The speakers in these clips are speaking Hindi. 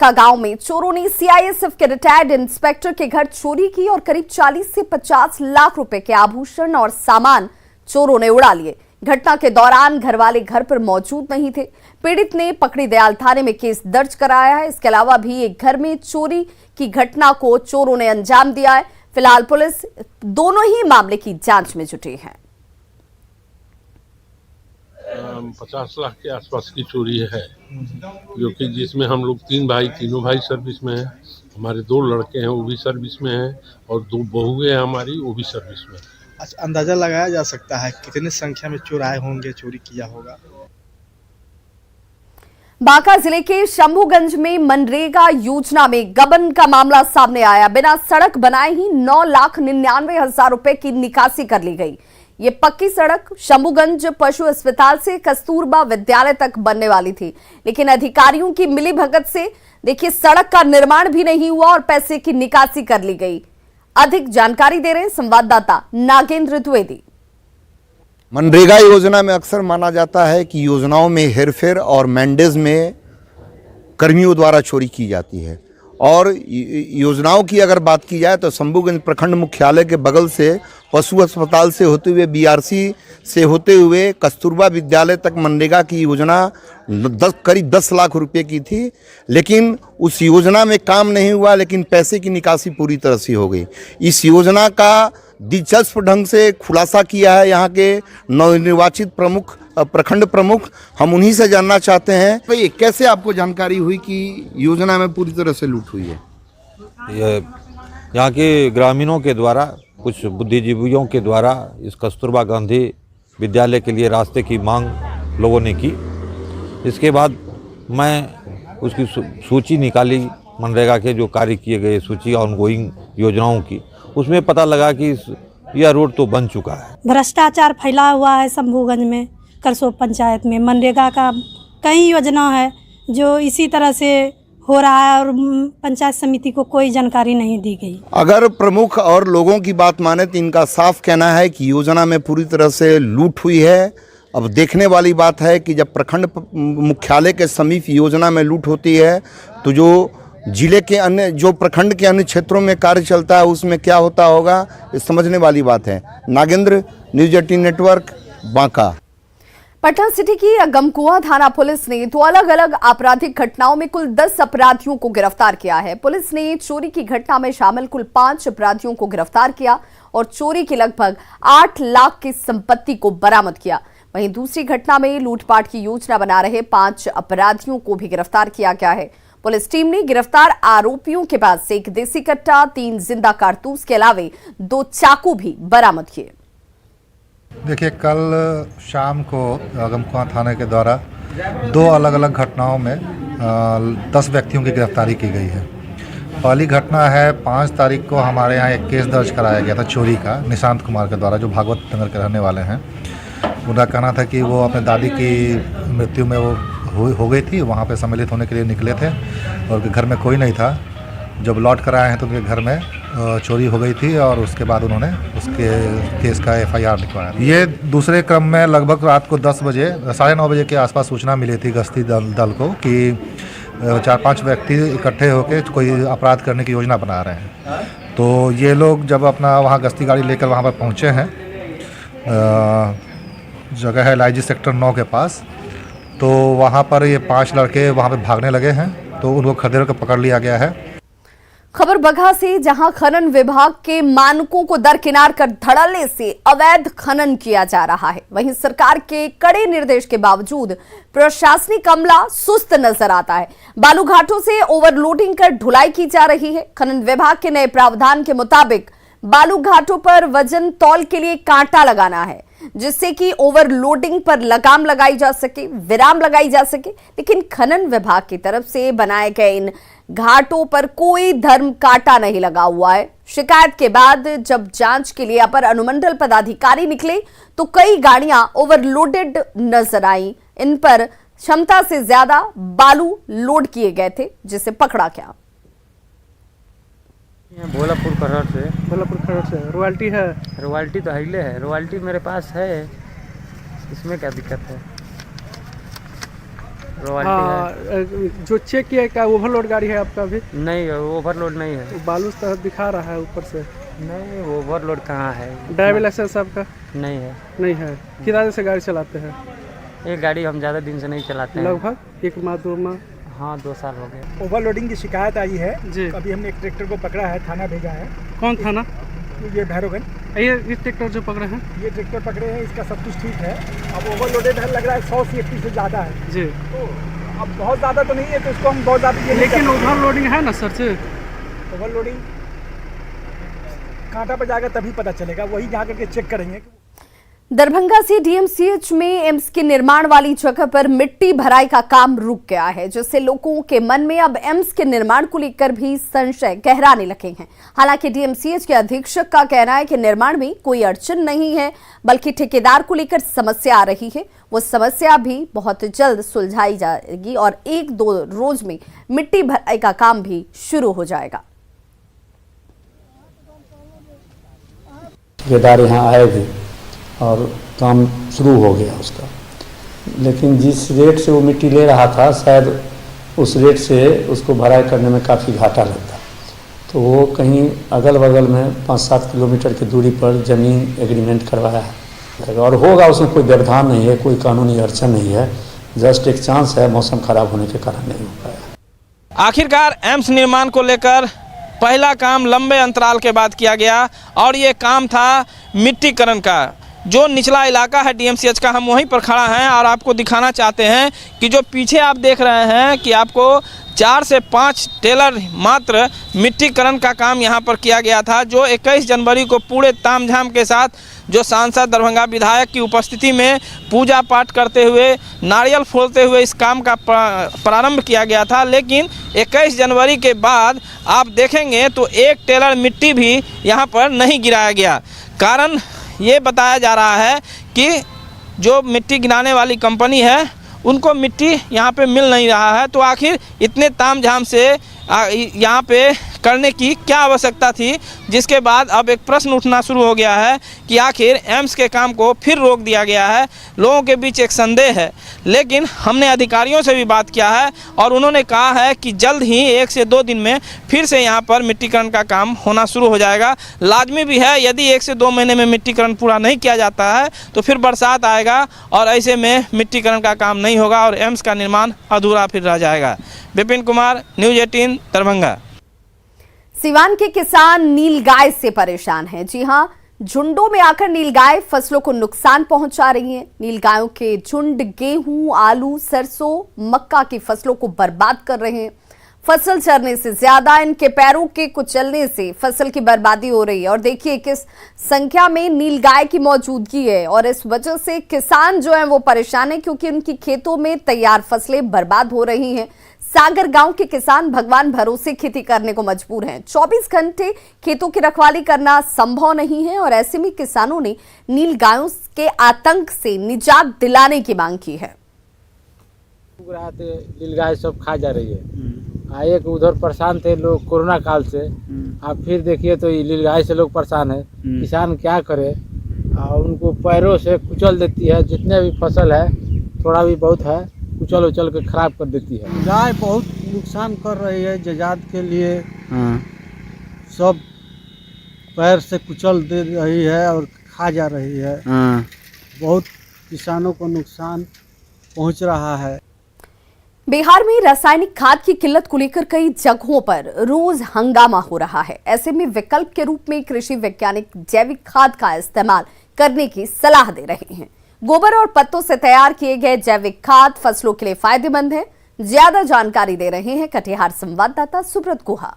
का गांव में चोरों ने सीआईएसएफ के रिटायर्ड इंस्पेक्टर के घर चोरी की और करीब 40 से 50 लाख रुपए के आभूषण और सामान चोरों ने उड़ा लिए। घटना के दौरान घरवाले घर पर मौजूद नहीं थे। पीड़ित ने पकड़ी दयाल थाने में केस दर्ज कराया है। इसके अलावा भी एक घर में चोरी की घटना को चोरों ने अंजाम दिया है। फिलहाल पुलिस दोनों ही मामले की जांच में जुटी है। 50 लाख के आसपास की चोरी है, जो कि जिसमें हम लोग तीनों भाई सर्विस में हैं। हमारे 2 लड़के हैं, वो भी सर्विस में हैं, और 2 बहुएं हैं हमारी, वो भी सर्विस में। अच्छा, अंदाजा लगाया जा सकता है कितनी संख्या में चोर आए होंगे, चोरी किया होगा? बांका जिले के शंभूगंज में मनरेगा योजना में गबन का मामला सामने आया। बिना सड़क बनाए ही 9,99,000 रुपए की निकासी कर ली गई। ये पक्की सड़क शंभूगंज पशु अस्पताल से कस्तूरबा विद्यालय तक बनने वाली थी, लेकिन अधिकारियों की मिलीभगत से देखिए सड़क का निर्माण भी नहीं हुआ और पैसे की निकासी कर ली गई। अधिक जानकारी दे रहे हैं संवाददाता नागेंद्र द्विवेदी। मनरेगा योजना में अक्सर माना जाता है कि योजनाओं में हेरफेर और मैंडेज में कर्मियों द्वारा चोरी की जाती है। और योजनाओं की अगर बात की जाए तो शंभूगंज प्रखंड मुख्यालय के बगल से पशु अस्पताल से होते हुए बीआरसी से होते हुए कस्तूरबा विद्यालय तक मनरेगा की योजना करीब 10 लाख रुपए की थी, लेकिन उस योजना में काम नहीं हुआ, लेकिन पैसे की निकासी पूरी तरह से हो गई। इस योजना का दिलचस्प ढंग से खुलासा किया है यहाँ के नवनिर्वाचित प्रखंड प्रमुख। हम उन्हीं से जानना चाहते हैं भाई कैसे आपको जानकारी हुई कि योजना में पूरी तरह से लूट हुई है? यहाँ के ग्रामीणों के द्वारा, कुछ बुद्धिजीवियों के द्वारा इस कस्तूरबा गांधी विद्यालय के लिए रास्ते की मांग लोगों ने की। इसके बाद मैं उसकी सूची निकाली, मनरेगा के जो कार्य किए गए सूची ऑनगोइंग योजनाओं की। उसमें पता लगा कि यह रोड तो बन चुका है। भ्रष्टाचार फैला हुआ है शंभूगंज में, करसों पंचायत में। मनरेगा का कई योजना है जो इसी तरह से हो रहा है और पंचायत समिति को कोई जानकारी नहीं दी गई। अगर प्रमुख और लोगों की बात माने तो इनका साफ कहना है कि योजना में पूरी तरह से लूट हुई है। अब देखने वाली बात है कि जब प्रखंड मुख्यालय के समीप योजना में लूट होती है तो जो जिले के अन्य, जो प्रखंड के अन्य क्षेत्रों में कार्य चलता है उसमें क्या होता होगा, ये समझने वाली बात है। Nagendra, news 18 network, Banka. Patna city की गमकुआ थाना पुलिस ने 2 अलग-अलग आपराधिक घटनाओं में कुल 10 अपराधियों को गिरफ्तार किया है। पुलिस ने चोरी की घटना में शामिल कुल 5 अपराधियों को गिरफ्तार किया और चोरी की लगभग 8 लाख की संपत्ति को बरामद किया। वहीं दूसरी घटना में लूटपाट की योजना बना रहे 5 अपराधियों को भी गिरफ्तार किया गया है। पुलिस टीम ने गिरफ्तार आरोपियों के पास से 1 देसी कट्टा, 3 जिंदा कारतूस के अलावे 2 चाकू भी बरामद किए। देखिए, कल शाम को गमकुआ थाने के द्वारा 2 अलग अलग घटनाओं में 10 व्यक्तियों की गिरफ्तारी की गई है। पहली घटना है 5 तारीख को हमारे यहाँ एक केस दर्ज कराया गया था चोरी का, निशांत कुमार के द्वारा, जो भागवत नगर के रहने वाले हैं। उनका कहना था कि वो अपने दादी की मृत्यु में वो हो गई थी, वहाँ पे सम्मिलित होने के लिए निकले थे और घर में कोई नहीं था। जब लौट कर आए हैं तो उनके घर में चोरी हो गई थी और उसके बाद उन्होंने उसके केस का FIR लिखवाया। ये दूसरे क्रम में लगभग रात को 10 बजे, 9:30 बजे के आसपास सूचना मिली थी गश्ती दल को कि 4-5 व्यक्ति इकट्ठे होकर कोई अपराध करने की योजना बना रहे हैं। तो ये लोग जब अपना वहाँ गश्ती गाड़ी लेकर वहाँ पर पहुँचे हैं, जगह है LIG सेक्टर 9 के पास, तो वहाँ पर ये 5 लड़के वहाँ पे भागने लगे हैं, तो उनको खदेड़ कर पकड़ लिया गया है। खबर बगहा से, जहां खनन विभाग के मानकों को दरकिनार कर धड़ल्ले से अवैध खनन किया जा रहा है। वहीं सरकार के कड़े निर्देश के बावजूद प्रशासनिक अमला सुस्त नजर आता है। बालू घाटों से ओवरलोडिंग कर ढुलाई की जा रही है। खनन विभाग के नए प्रावधान के मुताबिक बालू घाटों पर वजन तौल के लिए कांटा लगाना है, जिससे कि ओवरलोडिंग पर लगाम लगाई जा सके, विराम लगाई जा सके। लेकिन खनन विभाग की तरफ से बनाए गए इन घाटों पर कोई धर्म कांटा नहीं लगा हुआ है। शिकायत के बाद जब जांच के लिए अपर अनुमंडल पदाधिकारी निकले तो कई गाड़ियां ओवरलोडेड नजर आई। इन पर क्षमता से ज्यादा बालू लोड किए गए थे, जिसे पकड़ा गया। भोलापुर खरड़ से रॉयल्टी है? रॉयल्टी तो हाईले है, रॉयल्टी मेरे पास है, इसमें क्या दिक्कत है? हाँ, जो चेक किया क्या ओवरलोड गाड़ी है आपका अभी? नहीं, ओवरलोड नहीं है। बालू तरह दिखा रहा है ऊपर से। नहीं, ओवरलोड कहाँ है? ड्राइविंग लाइसेंस आपका नहीं है। नहीं है। कितना दिन से गाड़ी चलाते हैं? ये गाड़ी हम ज़्यादा दिन से नहीं चलाते हैं। लगभग 1 माह 2 माह? हाँ, 2 साल हो गए। ओवरलोडिंग की शिकायत आई है जी। अभी हमने एक ट्रैक्टर को पकड़ा है, थाना भेजा है। कौन थाना? ये भैरवगंज। ये ट्रैक्टर जो पकड़े हैं? ये ट्रैक्टर पकड़े हैं, इसका सब कुछ ठीक है। अब ओवरलोडेड है, लग रहा है 100 CFT से ज़्यादा है। जी। तो अब बहुत ज़्यादा तो नहीं है, तो इसको हम बहुत ज़्यादा लेकिन ओवरलोडिंग है ना सर जी? ओवरलोडिंग कांटा पर जाएगा तभी पता चलेगा, वही जा करके चेक करेंगे। दरभंगा से डीएमसीएच में एम्स के निर्माण वाली जगह पर मिट्टी भराई का काम रुक गया है, जिससे लोगों के मन में अब एम्स के निर्माण को लेकर भी संशय गहराने लगे हैं। हालांकि डीएमसीएच के अधीक्षक का कहना है कि निर्माण में कोई अड़चन नहीं है, बल्कि ठेकेदार को लेकर समस्या आ रही है। वो समस्या भी बहुत जल्द सुलझाई जाएगी और 1-2 रोज में मिट्टी भराई का काम भी शुरू हो जाएगा। ठेकेदार यहाँ आए भी और काम शुरू हो गया उसका, लेकिन जिस रेट से वो मिट्टी ले रहा था शायद उस रेट से उसको भराई करने में काफ़ी घाटा लगता, तो वो कहीं अगल बगल में 5-7 किलोमीटर की दूरी पर ज़मीन एग्रीमेंट करवाया है और होगा। उसमें कोई व्यवधान नहीं है, कोई कानूनी अड़चन नहीं है, जस्ट एक चांस है, मौसम खराब होने के कारण नहीं हो पाया। आखिरकार एम्स निर्माण को लेकर पहला काम लंबे अंतराल के बाद किया गया और ये काम था मिट्टीकरण का। जो निचला इलाका है डीएमसीएच का, हम वहीं पर खड़ा हैं और आपको दिखाना चाहते हैं कि जो पीछे आप देख रहे हैं कि आपको 4 से 5 टेलर मात्र मिट्टीकरण का काम यहां पर किया गया था, जो 21 जनवरी को पूरे तामझाम के साथ जो सांसद दरभंगा विधायक की उपस्थिति में पूजा पाठ करते हुए, नारियल फोड़ते हुए इस काम का प्रारंभ किया गया था। लेकिन 21 जनवरी के बाद आप देखेंगे तो 1 टेलर मिट्टी भी यहाँ पर नहीं गिराया गया। कारण ये बताया जा रहा है कि जो मिट्टी गिराने वाली कंपनी है उनको मिट्टी यहाँ पे मिल नहीं रहा है। तो आखिर इतने तामझाम से यहाँ पे करने की क्या आवश्यकता थी, जिसके बाद अब एक प्रश्न उठना शुरू हो गया है कि आखिर एम्स के काम को फिर रोक दिया गया है। लोगों के बीच एक संदेह है, लेकिन हमने अधिकारियों से भी बात किया है और उन्होंने कहा है कि जल्द ही 1 से 2 दिन में फिर से यहाँ पर मिट्टीकरण का काम होना शुरू हो जाएगा। लाजमी भी है, यदि 1 से 2 महीने में मिट्टीकरण पूरा नहीं किया जाता है तो फिर बरसात आएगा और ऐसे में मिट्टीकरण का काम नहीं होगा और एम्स का निर्माण अधूरा फिर रह जाएगा। विपिन कुमार, न्यूज़ 18 दरभंगा। सिवान के किसान नीलगाय से परेशान हैं। जी हां, झुंडों में आकर नीलगाय फसलों को नुकसान पहुंचा रही हैं। नीलगायों के झुंड गेहूं, आलू, सरसों, मक्का की फसलों को बर्बाद कर रहे हैं। फसल चरने से ज्यादा इनके पैरों के कुचलने से फसल की बर्बादी हो रही है और देखिए किस संख्या में नीलगाय की मौजूदगी है और इस वजह से किसान जो है वो परेशान है, क्योंकि उनकी खेतों में तैयार फसलें बर्बाद हो रही हैं। सागर गांव के किसान भगवान भरोसे खेती करने को मजबूर हैं। 24 घंटे खेतों की रखवाली करना संभव नहीं है और ऐसे में किसानों ने नीलगायों के आतंक से निजात दिलाने की मांग की है। नीलगाय सब खा जा रही है। एक उधर परेशान थे लोग कोरोना काल से, अब फिर देखिए तो नीलगाय से लोग परेशान है। किसान क्या करे, उनको पैरों से कुचल देती है। जितने भी फसल है थोड़ा भी बहुत है कुचल उचल के खराब कर देती है। गाय बहुत नुकसान कर रही है। जजात के लिए सब पैर से कुचल दे रही है और खा जा रही है। बहुत किसानों को नुकसान पहुंच रहा है। बिहार में रासायनिक खाद की किल्लत को लेकर कई जगहों पर रोज हंगामा हो रहा है। ऐसे में विकल्प के रूप में कृषि वैज्ञानिक जैविक खाद का इस्तेमाल करने की सलाह दे रहे हैं। गोबर और पत्तों से तैयार किए गए जैविक खाद फसलों के लिए फायदेमंद है। ज्यादा जानकारी दे रहे हैं कटिहार संवाददाता सुब्रत गुहा।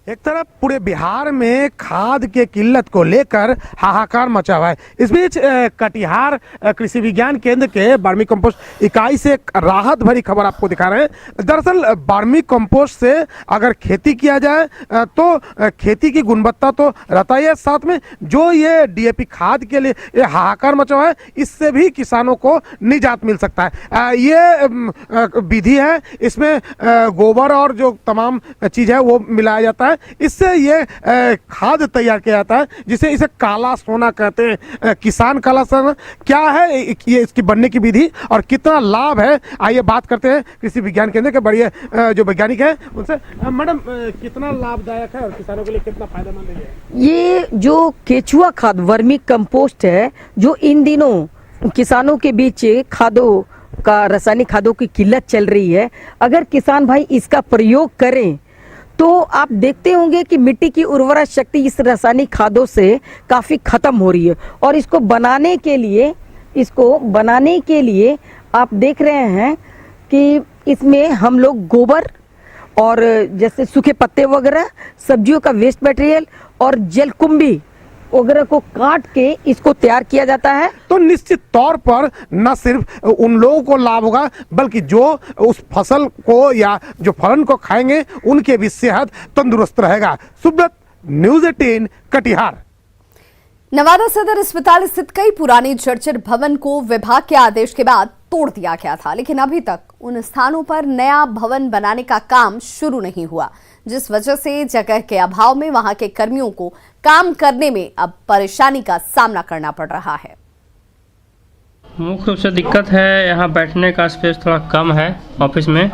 एक तरफ पूरे बिहार में खाद के किल्लत को लेकर हाहाकार मचा हुआ है। इस बीच कटिहार कृषि विज्ञान केंद्र के वर्मी कंपोस्ट इकाई से एक राहत भरी खबर आपको दिखा रहे हैं। दरअसल वर्मी कंपोस्ट से अगर खेती किया जाए तो खेती की गुणवत्ता तो रहता ही है, साथ में जो ये डीएपी खाद के लिए ये हाहाकार मचा हुआ है, इससे भी किसानों को निजात मिल सकता है। ये विधि है, इसमें गोबर और जो तमाम चीज़ है वो मिलाया जाता है है, इससे ये खाद तैयार किया जाता है जिसे इसे काला सोना कहते हैं। किसान काला सोना क्या है, ये इसकी बनने की विधि और कितना लाभ है, आइए बात करते हैं कृषि विज्ञान केंद्र के बड़े जो वैज्ञानिक हैं उनसे। मैडम, कितना लाभदायक है और किसानों के लिए कितना फायदेमंद है? ये जो केचुआ खाद वर्मी कंपोस्ट है, जो इन दिनों किसानों के बीच खादों का, रासायनिक खादों की किल्लत चल रही है, अगर किसान भाई इसका प्रयोग करें तो आप देखते होंगे कि मिट्टी की उर्वरा शक्ति इस रासायनिक खादों से काफ़ी ख़त्म हो रही है। और इसको बनाने के लिए आप देख रहे हैं कि इसमें हम लोग गोबर और जैसे सूखे पत्ते वगैरह, सब्जियों का वेस्ट मटेरियल और जलकुंभी वगैरह को काट के इसको तैयार किया जाता है। तो निश्चित तौर पर न सिर्फ उन लोगों को लाभ होगा बल्कि जो उस फसल को या जो फलन को खाएंगे उनके भी सेहत तंदुरुस्त रहेगा। सुब्रत, न्यूज़ 18 कटिहार। नवादा सदर अस्पताल स्थित कई पुराने जर्जर भवन को विभाग के आदेश के बाद तोड़ दिया गया था, लेकिन अभी तक उन स्थानों पर नया भवन बनाने का काम शुरू नहीं हुआ, जिस वजह से जगह के अभाव में वहां के कर्मियों को काम करने में अब परेशानी का सामना करना पड़ रहा है। मुख्य रूप से दिक्कत है यहाँ बैठने का स्पेस थोड़ा कम है ऑफिस में,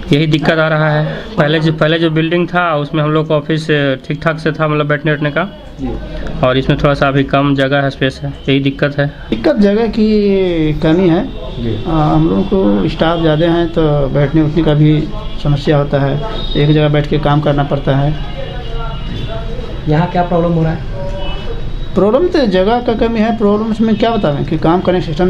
यही दिक्कत आ रहा है। पहले जो बिल्डिंग था उसमें हम लोग का ऑफिस ठीक ठाक से था, मतलब बैठने बैठने का, और इसमें थोड़ा सा अभी कम जगह है, स्पेस है, यही दिक्कत है। दिक्कत जगह की कमी है। हम लोगों को स्टाफ ज़्यादा हैं तो बैठने उठने का भी समस्या होता है, एक जगह बैठ के काम करना पड़ता है। यहाँ क्या प्रॉब्लम हो रहा है? प्रॉब्लम तो जगह का कमी है। प्रॉब्लम में क्या बताएं कि काम करने सिस्टम